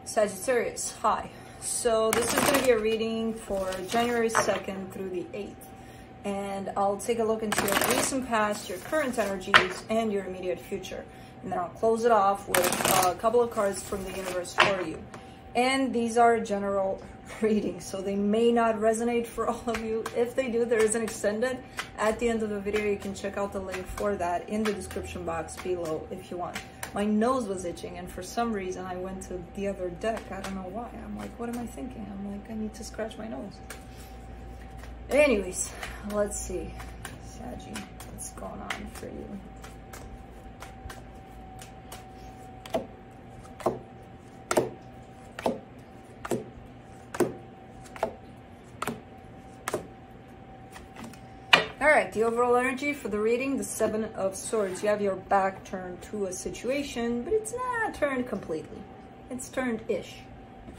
Sagittarius, hi. So this is going to be a reading for January 2nd through the 8th. And I'll take a look into your recent past, your current energies, and your immediate future. And then I'll close it off with a couple of cards from the universe for you. And these are general readings, so they may not resonate for all of you. If they do, there is an extended. At the end of the video, you can check out the link for that in the description box below if you want. My nose was itching, and for some reason, I went to the other deck. I don't know why. I'm like, what am I thinking? I'm like, I need to scratch my nose. Anyways, let's see. Saggy, what's going on for you? Alright, the overall energy for the reading, the Seven of Swords. You have your back turned to a situation, but it's not turned completely. It's turned-ish,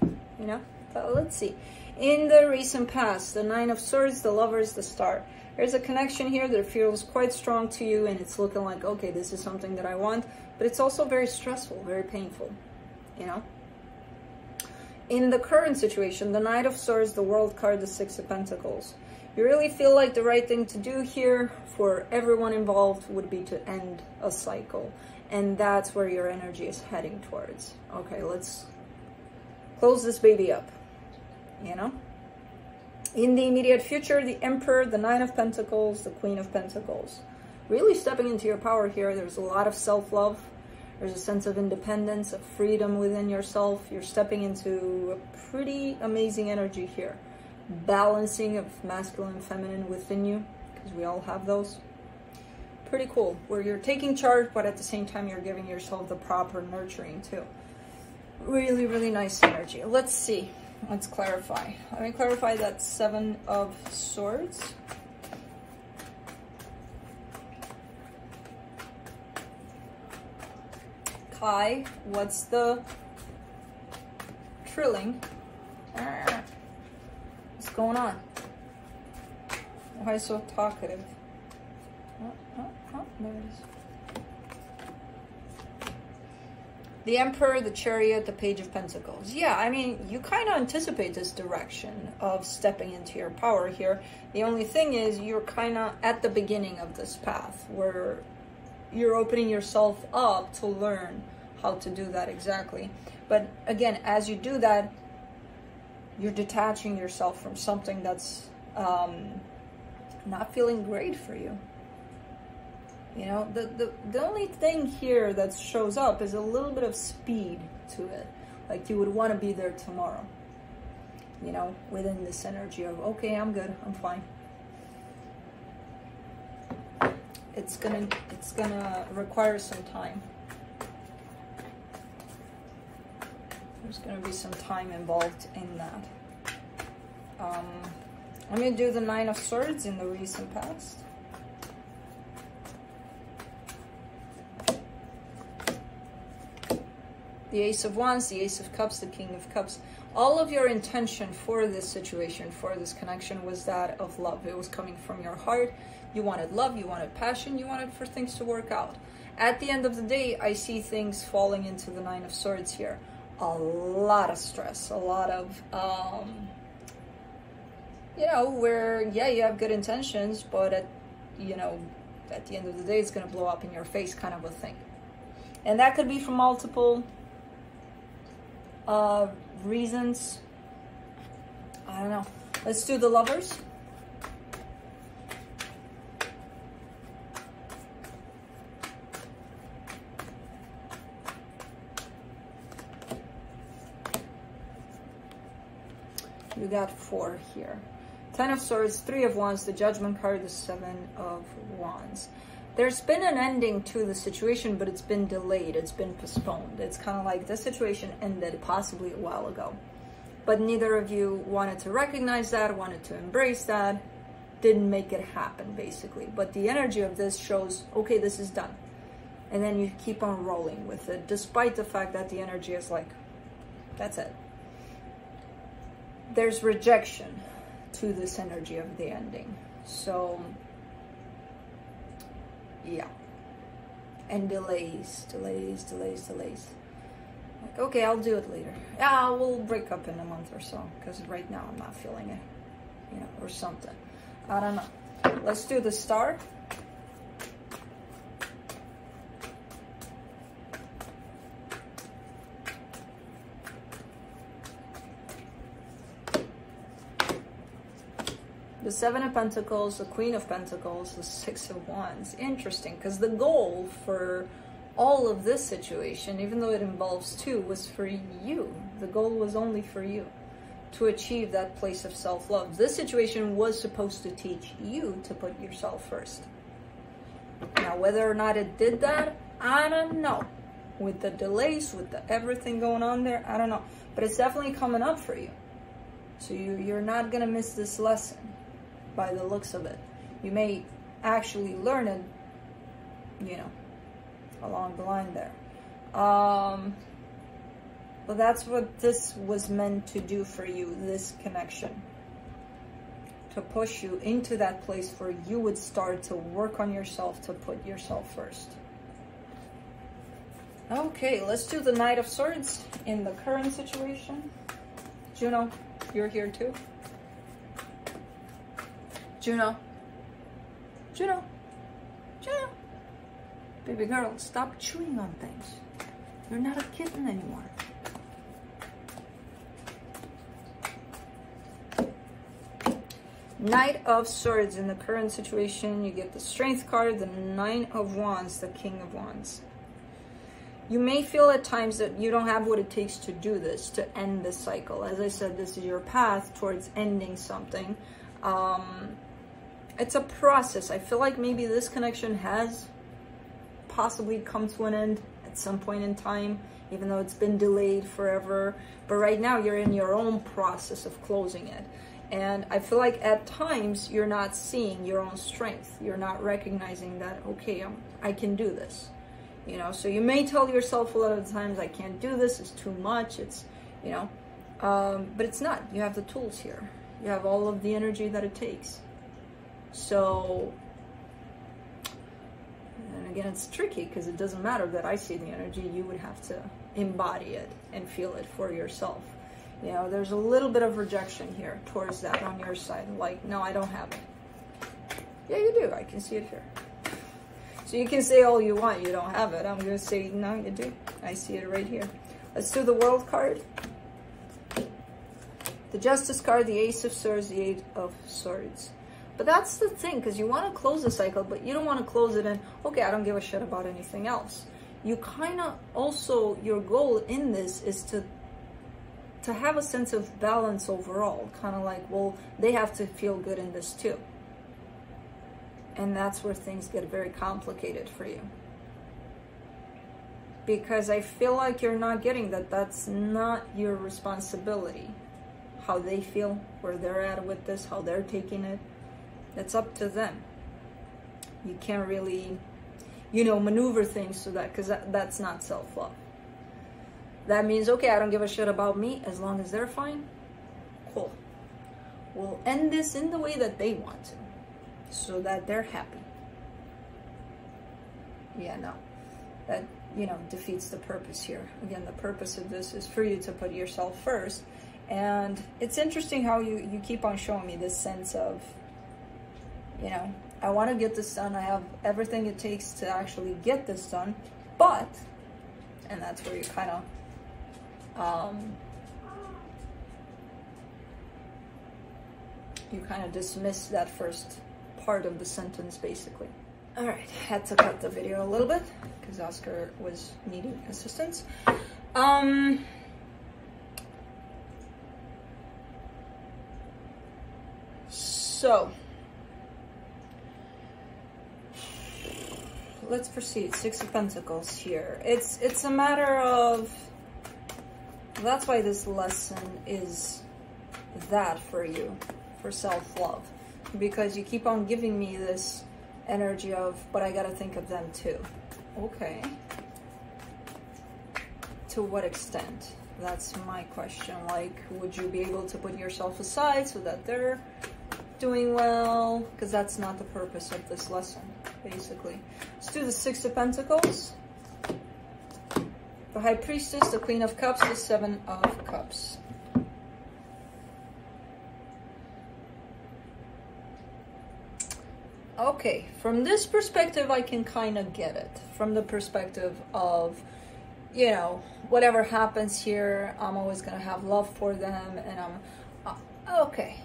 you know? So let's see. In the recent past, the Nine of Swords, the Lovers, the Star. There's a connection here that feels quite strong to you, and it's looking like, okay, this is something that I want, but it's also very stressful, very painful, you know? In the current situation, the Knight of Swords, the World card, the Six of Pentacles. You really feel like the right thing to do here for everyone involved would be to end a cycle. And that's where your energy is heading towards. Okay, let's close this baby up, you know? In the immediate future, the Emperor, the Nine of Pentacles, the Queen of Pentacles. Really stepping into your power here. There's a lot of self-love. There's a sense of independence, of freedom within yourself. You're stepping into a pretty amazing energy here. Balancing of masculine and feminine within you, because we all have those. Pretty cool, where you're taking charge, but at the same time you're giving yourself the proper nurturing too. Really, really nice energy. Let's see. Let's clarify. Let me clarify that Seven of Swords. Kai, what's the trilling? What's going on? Why so talkative? There it is. The Emperor, the Chariot, the Page of Pentacles. Yeah, I mean, you kind of anticipate this direction of stepping into your power here. The only thing is you're kind of at the beginning of this path where you're opening yourself up to learn how to do that exactly. But again, as you do that, you're detaching yourself from something that's not feeling great for you. You know, the only thing here that shows up is a little bit of speed to it. Like you would want to be there tomorrow. You know, within this energy of, okay, I'm good, I'm fine. It's gonna require some time. There's going to be some time involved in that. I'm going to do the Nine of Swords in the recent past. The Ace of Wands, the Ace of Cups, the King of Cups. All of your intention for this situation, for this connection, was that of love. It was coming from your heart. You wanted love, you wanted passion, you wanted for things to work out. At the end of the day, I see things falling into the Nine of Swords here. A lot of stress, a lot of, you know, where, yeah, you have good intentions, but, you know, at the end of the day, it's going to blow up in your face kind of a thing. And that could be for multiple reasons. I don't know. Let's do the Lovers. You got 4 here. 10 of Swords, 3 of Wands, the Judgment card, the 7 of Wands. There's been an ending to the situation, but it's been delayed. It's been postponed. It's kind of like the situation ended possibly a while ago. But neither of you wanted to recognize that, wanted to embrace that, didn't make it happen, basically. But the energy of this shows, okay, this is done. And then you keep on rolling with it, despite the fact that the energy is like, that's it. There's rejection to this energy of the ending. So, yeah. And delays. Like, okay, I'll do it later. Yeah, we'll break up in a month or so, because right now I'm not feeling it, you know, or something. I don't know. Let's do the star. The Seven of Pentacles, the Queen of Pentacles, the Six of Wands. Interesting, because the goal for all of this situation, even though it involves two, was for you. The goal was only for you to achieve that place of self-love. This situation was supposed to teach you to put yourself first. Now, whether or not it did that, I don't know. With the delays, with the everything going on there, I don't know. But it's definitely coming up for you. So you're not going to miss this lesson by the looks of it. You may actually learn it, you know, along the line there. But that's what this was meant to do for you, this connection. To push you into that place where you would start to work on yourself, to put yourself first. Okay, let's do the Knight of Swords in the current situation. Juno, you're here too. Juno. Juno. Juno. Baby girl, stop chewing on things. You're not a kitten anymore. Knight of Swords in the current situation. You get the Strength card, the Nine of Wands, the King of Wands. You may feel at times that you don't have what it takes to do this, to end this cycle. As I said, this is your path towards ending something. It's a process. I feel like maybe this connection has possibly come to an end at some point in time, even though it's been delayed forever. But right now you're in your own process of closing it. And I feel like at times you're not seeing your own strength. You're not recognizing that, okay, I can do this. You know, so you may tell yourself a lot of times, I can't do this, it's too much, it's, you know, but it's not. You have the tools here. You have all of the energy that it takes. So, and again, it's tricky because it doesn't matter that I see the energy. You would have to embody it and feel it for yourself. You know, there's a little bit of rejection here towards that on your side. Like, no, I don't have it. Yeah, you do. I can see it here. So you can say all you want, you don't have it. I'm going to say, no, you do. I see it right here. Let's do the World card. The Justice card, the Ace of Swords, the Eight of Swords. But that's the thing, because you want to close the cycle, but you don't want to close it in, okay, I don't give a shit about anything else. You kind of also, your goal in this is to have a sense of balance overall. Kind of like, well, they have to feel good in this too. And that's where things get very complicated for you. Because I feel like you're not getting that. That's not your responsibility. How they feel, where they're at with this, how they're taking it. It's up to them. You can't really, you know, maneuver things so that, because that's not self-love. That means, okay, I don't give a shit about me as long as they're fine. Cool. We'll end this in the way that they want to, so that they're happy. Yeah, no. That, you know, defeats the purpose here. Again, the purpose of this is for you to put yourself first. And it's interesting how you keep on showing me this sense of, you know, I want to get this done. I have everything it takes to actually get this done. But, and that's where you kind of, dismiss that first part of the sentence, basically. All right, had to cut the video a little bit because Oscar was needing assistance. So, let's proceed. Six of Pentacles here. It's a matter of, that's why this lesson is that for you, for self-love. Because you keep on giving me this energy of, but I gotta think of them too. Okay. To what extent? That's my question. Like, would you be able to put yourself aside so that they're doing well? Because that's not the purpose of this lesson, basically. Let's do the Six of Pentacles. The High Priestess, the Queen of Cups, the Seven of Cups. Okay, from this perspective, I can kind of get it. From the perspective of, you know, whatever happens here, I'm always going to have love for them. And okay.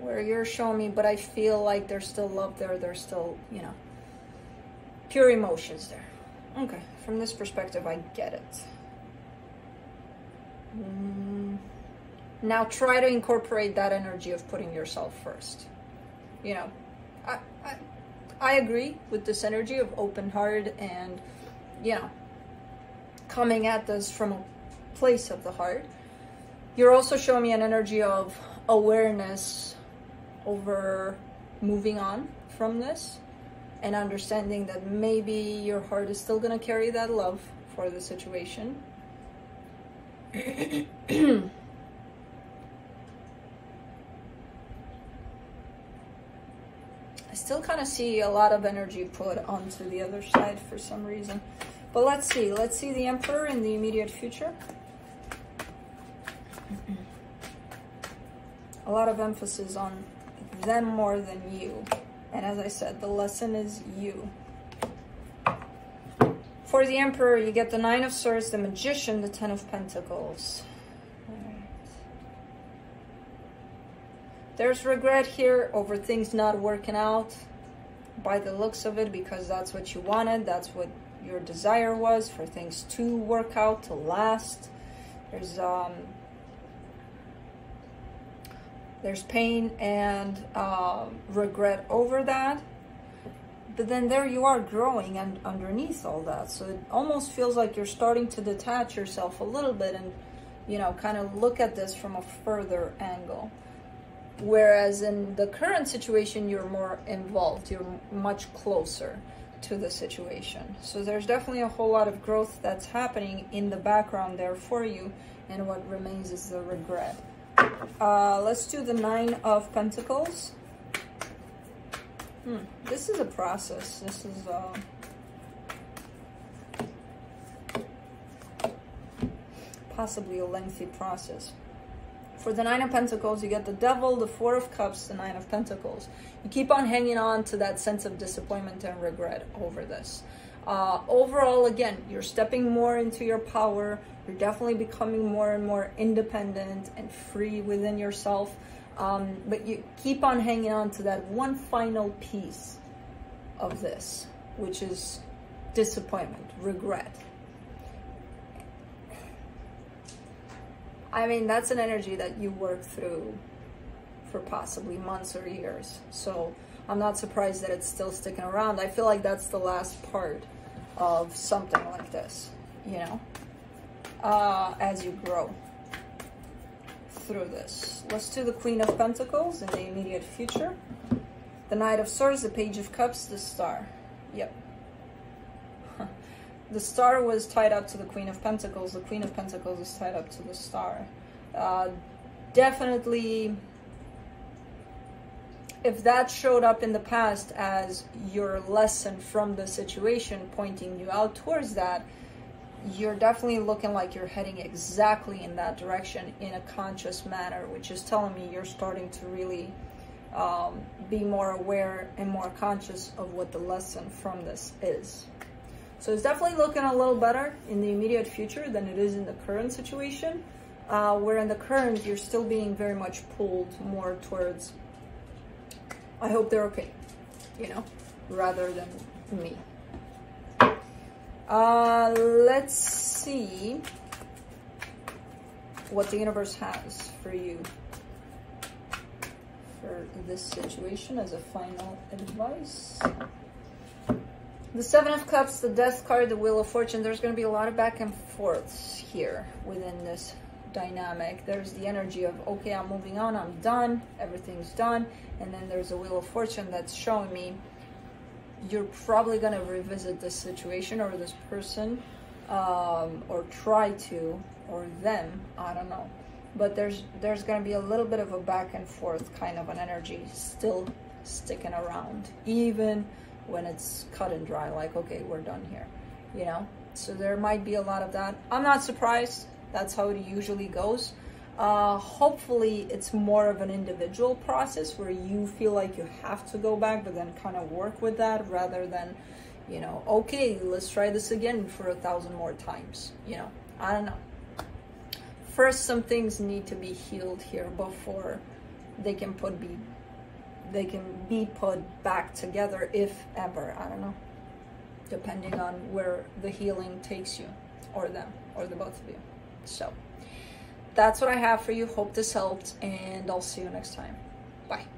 Where you're showing me, but I feel like there's still love there. There's still, you know, pure emotions there. Okay, from this perspective, I get it. Now try to incorporate that energy of putting yourself first. You know, I agree with this energy of open heart and, you know, coming at this from a place of the heart. You're also showing me an energy of awareness over moving on from this and understanding that maybe your heart is still going to carry that love for the situation. I still kind of see a lot of energy put onto the other side for some reason. But let's see. Let's see the Emperor in the immediate future. A lot of emphasis on them more than you. And as I said, the lesson is you. For the Emperor, you get the Nine of Swords, the Magician, the Ten of Pentacles. There's regret here over things not working out by the looks of it, because that's what you wanted. That's what your desire was, for things to work out, to last. There's pain and regret over that. But then there you are growing and underneath all that. So it almost feels like you're starting to detach yourself a little bit and, you know, kind of look at this from a further angle. Whereas in the current situation, you're more involved. You're much closer to the situation. So there's definitely a whole lot of growth that's happening in the background there for you. And what remains is the regret. Let's do the Nine of Pentacles. This is a process. This is possibly a lengthy process. For the Nine of Pentacles, you get the Devil, the Four of Cups, the Nine of Pentacles. You keep on hanging on to that sense of disappointment and regret over this. Overall, again, you're stepping more into your power. You're definitely becoming more and more independent and free within yourself. But you keep on hanging on to that one final piece of this, which is disappointment, regret. I mean, that's an energy that you work through for possibly months or years. So I'm not surprised that it's still sticking around. I feel like that's the last part of something like this, you know, as you grow through this. Let's do the Queen of Pentacles in the immediate future. The Knight of Swords, the Page of Cups, the Star. Yep. The Star was tied up to the Queen of Pentacles. The Queen of Pentacles is tied up to the Star. Definitely, if that showed up in the past as your lesson from the situation, pointing you out towards that, you're definitely looking like you're heading exactly in that direction in a conscious manner, which is telling me you're starting to really be more aware and more conscious of what the lesson from this is. So it's definitely looking a little better in the immediate future than it is in the current situation, where in the current you're still being very much pulled more towards, I hope they're okay, you know, rather than me. Let's see what the universe has for you for this situation as a final advice. The Seven of Cups, the Death card, the Wheel of Fortune. There's going to be a lot of back and forths here within this dynamic. There's the energy of, okay, I'm moving on, I'm done, everything's done. And then there's a Wheel of Fortune that's showing me you're probably going to revisit this situation or this person, or try to, or them, I don't know. But there's going to be a little bit of a back and forth kind of an energy still sticking around, even when it's cut and dry, like, okay, we're done here, you know. So there might be a lot of that. I'm not surprised. That's how it usually goes. Hopefully it's more of an individual process where you feel like you have to go back, but then kind of work with that rather than, you know, okay, let's try this again for 1,000 more times. You know, I don't know. First, some things need to be healed here before they can be put back together, if ever. I don't know, depending on where the healing takes you, or them, or the both of you. So that's what I have for you. Hope this helped, and I'll see you next time. Bye.